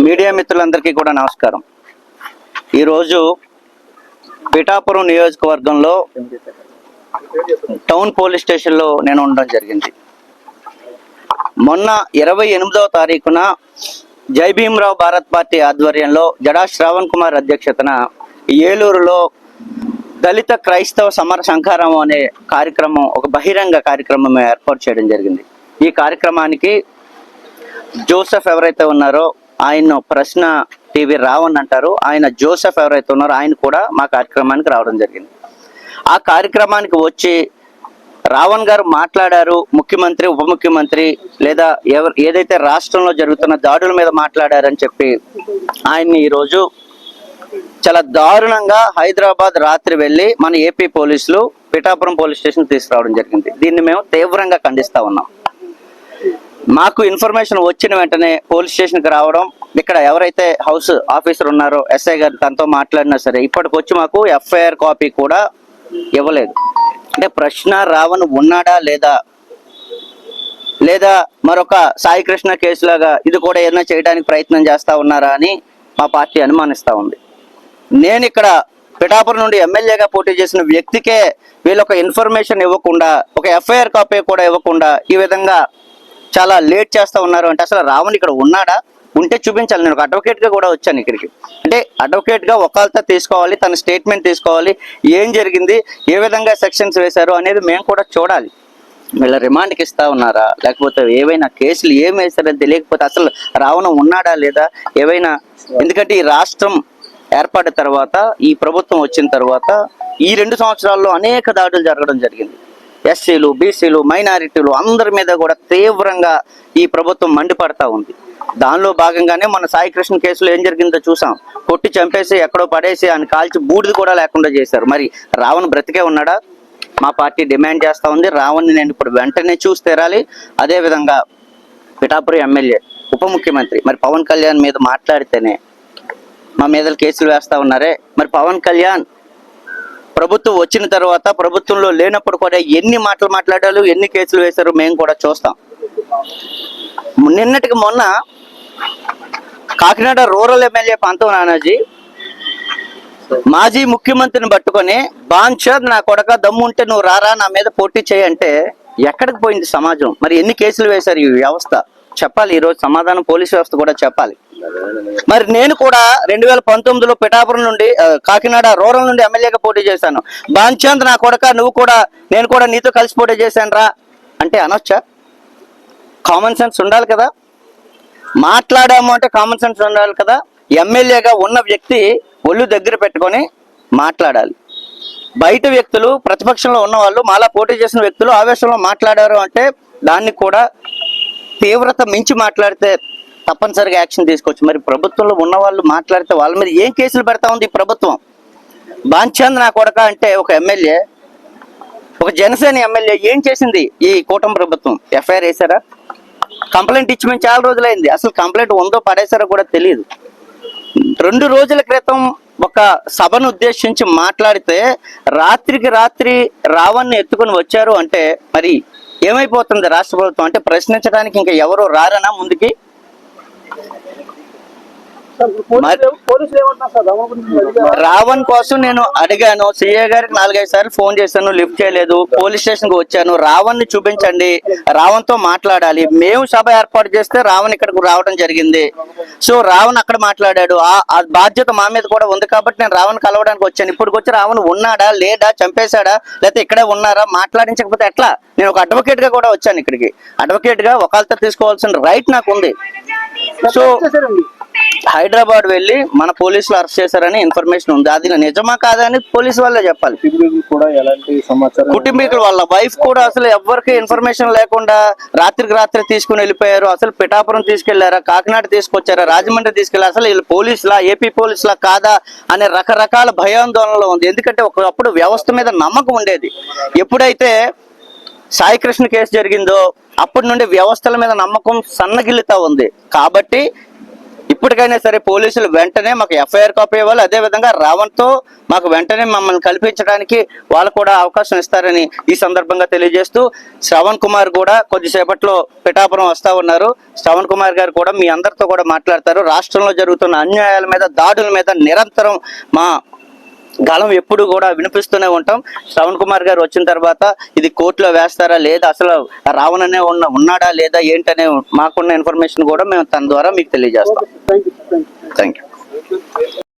Media మిత్రులందరికీ కూడా నమస్కారం. ఈరోజు పిఠాపురం నియోజకవర్గంలో టౌన్ పోలీస్ స్టేషన్లో నేను ఉండడం జరిగింది. మొన్న 28వ తారీఖున జై భీమరావు భారత్ పార్టీ ఆధ్వర్యంలో జడా శ్రావణ్ కుమార్ అధ్యక్షతన ఏలూరులో దళిత క్రైస్తవ సమర సంఘారం అనే కార్యక్రమం, ఒక బహిరంగ కార్యక్రమం ఏర్పాటు చేయడం జరిగింది. ఈ కార్యక్రమానికి జోసెఫ్ ఎవరైతే ఉన్నారో ఆయన ప్రశ్న టీవీ రావణ్ అంటారు, ఆయన జోసెఫ్ ఎవరైతే ఉన్నారో ఆయన కూడా మా కార్యక్రమానికి రావడం జరిగింది. ఆ కార్యక్రమానికి వచ్చి రావణ్ గారు మాట్లాడారు. ముఖ్యమంత్రి, ఉప ముఖ్యమంత్రి లేదా ఏదైతే రాష్ట్రంలో జరుగుతున్న దాడుల మీద మాట్లాడారని చెప్పి ఆయన్ని ఈరోజు చాలా దారుణంగా హైదరాబాద్ రాత్రి వెళ్ళి మన ఏపీ పోలీసులు పిఠాపురం పోలీస్ స్టేషన్ తీసుకురావడం జరిగింది. దీన్ని మేము తీవ్రంగా ఖండిస్తా ఉన్నాం. మాకు ఇన్ఫర్మేషన్ వచ్చిన వెంటనే పోలీస్ స్టేషన్కి రావడం, ఇక్కడ ఎవరైతే హౌస్ ఆఫీసర్ ఉన్నారో ఎస్ఐ గారు తనతో మాట్లాడినా సరే ఇప్పటికొచ్చి మాకు ఎఫ్ఐఆర్ కాపీ కూడా ఇవ్వలేదు. అంటే ప్రశ్న రావణ్ ఉన్నాడా లేదా మరొక సాయి కృష్ణ కేసులాగా ఇది కూడా ఏదైనా చేయడానికి ప్రయత్నం చేస్తా ఉన్నారా అని మా పార్టీ అనుమానిస్తూ ఉంది. నేను ఇక్కడ పిఠాపురం నుండి ఎమ్మెల్యేగా పోటీ చేసిన వ్యక్తికే వీళ్ళొక ఇన్ఫర్మేషన్ ఇవ్వకుండా, ఒక ఎఫ్ఐఆర్ కాపీ కూడా ఇవ్వకుండా ఈ విధంగా చాలా లేట్ చేస్తూ ఉన్నారు. అంటే అసలు రావణ్ ఇక్కడ ఉన్నాడా? ఉంటే చూపించాలి. నేను ఒక అడ్వకేట్గా కూడా వచ్చాను ఇక్కడికి. అంటే అడ్వకేట్గా ఒకళ్ళతో తీసుకోవాలి, తన స్టేట్మెంట్ తీసుకోవాలి, ఏం జరిగింది, ఏ విధంగా సెక్షన్స్ వేశారు అనేది మేము కూడా చూడాలి. వీళ్ళ రిమాండ్కి ఇస్తా ఉన్నారా, లేకపోతే ఏవైనా కేసులు ఏం వేశారని తెలియకపోతే అసలు రావణ్ ఉన్నాడా లేదా ఏవైనా. ఎందుకంటే ఈ రాష్ట్రం ఏర్పడిన తర్వాత, ఈ ప్రభుత్వం వచ్చిన తర్వాత ఈ 2 సంవత్సరాల్లో అనేక దాడులు జరగడం జరిగింది. ఎస్సీలు, బీసీలు, మైనారిటీలు అందరి మీద కూడా తీవ్రంగా ఈ ప్రభుత్వం మండిపడతా ఉంది. దానిలో భాగంగానే మన సాయి కృష్ణ కేసులో ఏం జరిగిందో చూసాం. కొట్టి చంపేసి ఎక్కడో పడేసి ఆయన కాల్చి బూడిది కూడా లేకుండా చేశారు. మరి రావణ్ బ్రతికే ఉన్నాడా? మా పార్టీ డిమాండ్ చేస్తూ ఉంది. రావణ్ని నేను ఇప్పుడు వెంటనే చూసి తీరాలి. అదేవిధంగా పిఠాపురం ఎమ్మెల్యే, ఉప ముఖ్యమంత్రి మరి పవన్ కళ్యాణ్ మీద మాట్లాడితేనే మా మీద కేసులు వేస్తా ఉన్నారే. మరి పవన్ కళ్యాణ్ ప్రభుత్వం వచ్చిన తర్వాత, ప్రభుత్వంలో లేనప్పుడు కూడా ఎన్ని మాటలు మాట్లాడారు, ఎన్ని కేసులు వేశారు మేము కూడా చూస్తాం. నిన్నటికి మొన్న కాకినాడ రూరల్ ఎమ్మెల్యే పంతం నానాజీ మాజీ ముఖ్యమంత్రిని పట్టుకొని బాన్షర్ నా కొడక దమ్ముంటే నువ్వు రారా నా మీద పోటీ చేయంటే ఎక్కడికి పోయింది సమాజం? మరి ఎన్ని కేసులు వేశారు ఈ వ్యవస్థ? చెప్పాలి. ఈరోజు సమాధానం పోలీసు వ్యవస్థ కూడా చెప్పాలి. మరి నేను కూడా 2019లో పిఠాపురం నుండి కాకినాడ రూరల్ నుండి ఎమ్మెల్యేగా పోటీ చేశాను. బాన్చంద్ నా కొడక నేను కూడా నీతో కలిసి పోటీ చేశాను రా అంటే అనొచ్చా? కామన్ సెన్స్ ఉండాలి కదా. మాట్లాడాము అంటే కామన్ సెన్స్ ఉండాలి కదా. ఎమ్మెల్యేగా ఉన్న వ్యక్తి ఒళ్ళు దగ్గర పెట్టుకొని మాట్లాడాలి. బయట వ్యక్తులు, ప్రతిపక్షంలో ఉన్న వాళ్ళు, మాలా పోటీ చేసిన వ్యక్తులు ఆవేశంలో మాట్లాడారు అంటే దాన్ని కూడా తీవ్రత మించి మాట్లాడితే తప్పనిసరిగా యాక్షన్ తీసుకోవచ్చు. మరి ప్రభుత్వంలో ఉన్న వాళ్ళు మాట్లాడితే వాళ్ళ మీద ఏం కేసులు పెడతా ఉంది ఈ ప్రభుత్వం? బాన్చంద్ నా కొడక అంటే ఒక ఎమ్మెల్యే, ఒక జనసేన ఎమ్మెల్యే ఏం చేసింది ఈ కూటమి ప్రభుత్వం? ఎఫ్ఐఆర్ వేశారా? కంప్లైంట్ ఇచ్చి మేము చాలా రోజులైంది. అసలు కంప్లైంట్ ఉందో పడేశారో కూడా తెలియదు. 2 రోజుల క్రితం ఒక సభను ఉద్దేశించి మాట్లాడితే రాత్రికి రాత్రి రావణ్ని ఎత్తుకుని వచ్చారు అంటే మరి ఏమైపోతుంది రాష్ట్ర ప్రభుత్వం? అంటే ప్రశ్నించడానికి ఇంకా ఎవరు రారనా ముందుకి? రావణ్ కోసం నేను అడిగాను, సిఐ గారికి 4-5 సార్లు ఫోన్ చేశాను, లిఫ్ట్ చేయలేదు. పోలీస్ స్టేషన్ కి వచ్చాను, రావణ్ ని చూపించండి, రావణ్ తో మాట్లాడాలి. మేము సభ ఏర్పాటు చేస్తే రావణ్ ఇక్కడికి రావడం జరిగింది. సో రావణ్ అక్కడ మాట్లాడాడు. ఆ బాధ్యత మా మీద కూడా ఉంది కాబట్టి నేను రావణ్ కలవడానికి వచ్చాను. ఇప్పుడు వచ్చి రావణ్ ఉన్నాడా లేడా, చంపేశాడా, లేకపోతే ఇక్కడే ఉన్నారా, మాట్లాడించకపోతే ఎట్లా? నేను ఒక అడ్వకేట్ గా కూడా వచ్చాను ఇక్కడికి. అడ్వకేట్ గా ఒకళ్ళతో తీసుకోవాల్సిన రైట్ నాకు ఉంది. సో హైదరాబాద్ వెళ్ళి మన పోలీసులు అరెస్ట్ చేశారని ఇన్ఫర్మేషన్ ఉంది. అది నిజమా కాదని పోలీసు వాళ్ళే చెప్పాలి. కుటుంబీకులు వాళ్ళ వైఫ్ కూడా అసలు ఎవరికి ఇన్ఫర్మేషన్ లేకుండా రాత్రికి రాత్రి తీసుకుని వెళ్ళిపోయారు. అసలు పిఠాపురం తీసుకెళ్లారా, కాకినాడ తీసుకొచ్చారా, రాజమండ్రి తీసుకెళ్లారు, అసలు వీళ్ళు పోలీసులా, ఏపీ పోలీసులా కాదా అనే రకరకాల భయాందోళనలో ఉంది. ఎందుకంటే ఒకప్పుడు వ్యవస్థ మీద నమ్మకం ఉండేది. ఎప్పుడైతే సాయి కృష్ణ కేసు జరిగిందో అప్పటి నుండి వ్యవస్థల మీద నమ్మకం సన్నగిల్లుతా ఉంది. కాబట్టి ఇప్పటికైనా సరే పోలీసులు వెంటనే మాకు ఎఫ్ఐఆర్ కాపీ ఇవ్వాలి. అదే విధంగా రావణ్తో మాకు వెంటనే మమ్మల్ని కల్పించడానికి వాళ్ళు కూడా అవకాశం ఇస్తారని ఈ సందర్భంగా తెలియజేస్తూ, శ్రవణ్ కుమార్ కూడా కొద్దిసేపట్లో పిఠాపురం వస్తా ఉన్నారు. శ్రవణ్ కుమార్ గారు కూడా మీ అందరితో కూడా మాట్లాడతారు. రాష్ట్రంలో జరుగుతున్న అన్యాయాల మీద, దాడుల మీద నిరంతరం మా గళం ఎప్పుడు కూడా వినిపిస్తూనే ఉంటాం. శ్రవణ్ కుమార్ గారు వచ్చిన తర్వాత ఇది కోర్టులో వేస్తారా లేదా, అసలు రావణనే ఉన్నాడా లేదా ఏంటనే మాకున్న ఇన్ఫర్మేషన్ కూడా మేము తన ద్వారా మీకు తెలియజేస్తాం. Thank you.